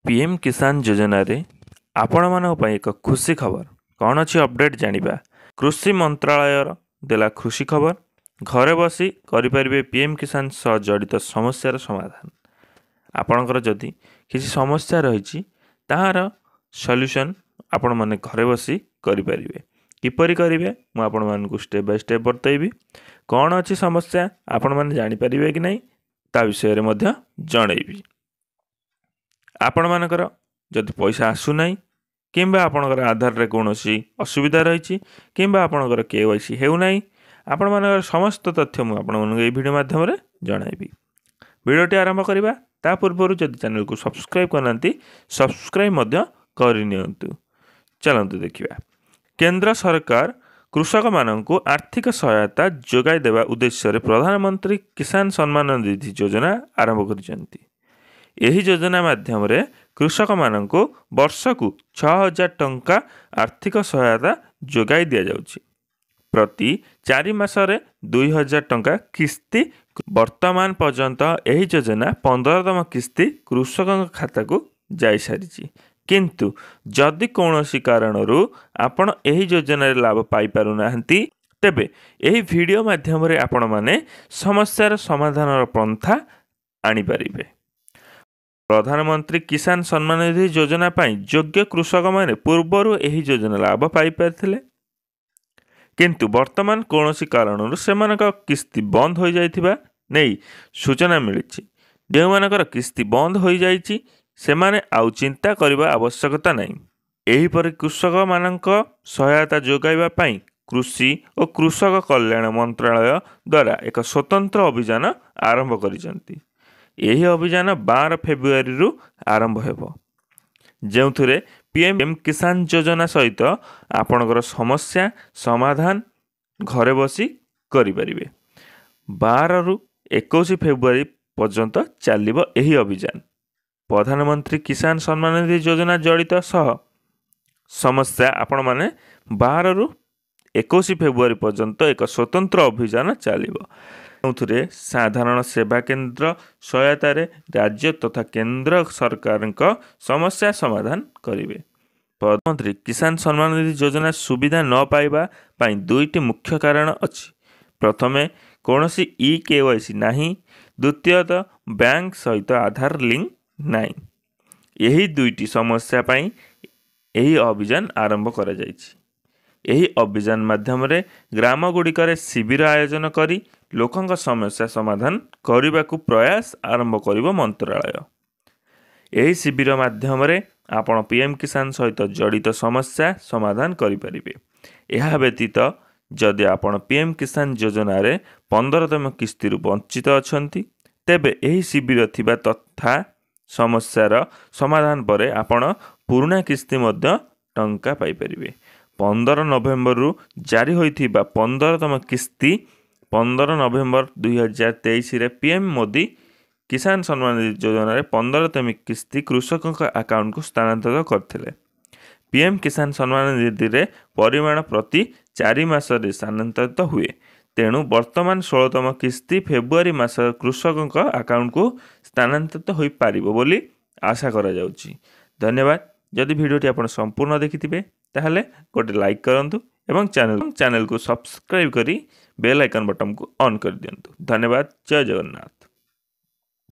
PM किसान योजना रे आपण मानक पई एक खुशी खबर कौन अच्छी अपडेट जानिबा। कृषि मंत्रालय देला खुशी खबर घरे बसी करिपारिबे पीएम किसान सह जड़ित समस्यार समाधान। आपणकर जदि किसी समस्या रही ताहार सॉल्यूशन आपण माने घरे बसी करिपारिबे। किपरि करिवे मु आपण मानकु स्टेप बाय स्टेप बतैबी। कौन अच्छी समस्या आपण माने जानि परिबे कि नहीं ता विषय रे मध्य जणैबी। आपण मानकर जदि पैसा आसुना किंबा आपणकर आधार रे कौनसी असुविधा रही किंबा आपणकर केवाईसी हेउना आपण मानकर समस्त तथ्य मु आपण मानक ए वीडियो माध्यम रे जणाइबी। वीडियोटी आरंभ करिबा ता पूर्व जदि चैनल को सब्सक्राइब करनांती सब्सक्राइब मध्य करनियंतु। चलंतु देखिबा। केंद्र सरकार कृषक माननकु आर्थिक सहायता जोगाई देवा उद्देश्य रे प्रधानमंत्री किसान सम्मान निधि योजना आरंभ करिसेंती। एही योजना माध्यम रे कृषक माननकु वर्षकु 6000 टंका आर्थिक सहायता जोगाई दिया जाउछि। प्रति 4 मासरे 2000 टंका किस्ती। वर्तमान पर्यंत एही योजना 15तम किस्ती कृषक खाता को जाई सारिछि। किंतु जदि कौनसी कारणरू आपण एही योजना रे लाभ पाई पारु नाहंती तेबे एही वीडियो माध्यम रे आपण माने समस्यार समाधानर पंथा आनी पारिबे। प्रधानमंत्री किसान सम्मान निधि योजना पाई योग्य कृषक माने पूर्वरु एही योजना लाभ पाई पारथिले किंतु वर्तमान कौनसी कारणरू सेमानक किस्ती बंद हो जाइथिबा नै सूचना मिलिछि। जेउमानकर किस्ती बंद हो जाइछि सेमाने आउ चिंता करिबा आवश्यकता नै। एही पर कृषक मानक सहायता जोगाइबा पाई कृषि और कृषक कल्याण मंत्रालय द्वारा एक स्वतंत्र अभियान आरंभ करिसेंती। यही अभियान 12 फेब्रुआरी रु आरंभ हेबो जेउथुरे पीएम किसान योजना सहित आपणकर समस्या समाधान घरे बसी करि परिबे। 12 रु 21 फेब्रुआरी पर्यंत चलिबो एही अभियान। प्रधानमंत्री किसान सम्मान निधि योजना जड़ित सह समस्या आपण माने 12 रु 21 फेब्रुआरी पर्यंत एक स्वतंत्र अभियान चलिबो। साधारण सेवा केंद्र सहायता रे राज्य तथा केंद्र सरकार समस्या समाधान करिवे। प्रधानमंत्री किसान सम्मान निधि योजना सुविधा न पाइबा पाई दुईटी मुख्य कारण अछि। प्रथमे कौनसी ई केवाईसी नाही, द्वितीयतः बैंक सहित आधार लिंक नाही। यही दुईटी समस्या पाई यही अभियान आरंभ करा जायछि। यही अभियान माध्यम रे ग्राम गुड़िकर शिविर आयोजन करी लोकंक समस्या समाधान करने को प्रयास आरंभ करिबो मंत्रालय। यही शिविर माध्यम रे आपण पीएम किसान सहित जड़ित समस्या समाधान करि परिबे। एहा व्यतीत जदि आपण पीएम किसान योजना रे 15तम किस्ती रु वंचित अछंती तेबे एही शिविर थिबा तथा समस्यार समाधान परे आपण पुराना किस्ती मध्य टंका पाई परिबे। 15 नवेम्बर रु जारी होइथिबा 15तम किस्ती 15 नवेम्बर 2023 रे पीएम मोदी किसान सम्मान निधि योजना रे 15तम किस्ती कृषकों अकाउंट को स्थानांतरित करथिले। पीएम किसान सम्मान निधि रे परिमाण प्रति 4 मास रे स्थानांतरित हुए। तेणु वर्तमान 16तम किस्ती फेब्रुआरी मास कृषकों अकाउंट को स्थानांतरित होई पारिबो बोली आशा करा जाउची। धन्यवाद। जदि वीडियोटी आपण संपूर्ण देखिथिबे ताहले गोटे लाइक करंतु एवं चैनल को सब्सक्राइब करी बेल आइकन बटन को ऑन कर दियंतु। धन्यवाद। जय जगन्नाथ।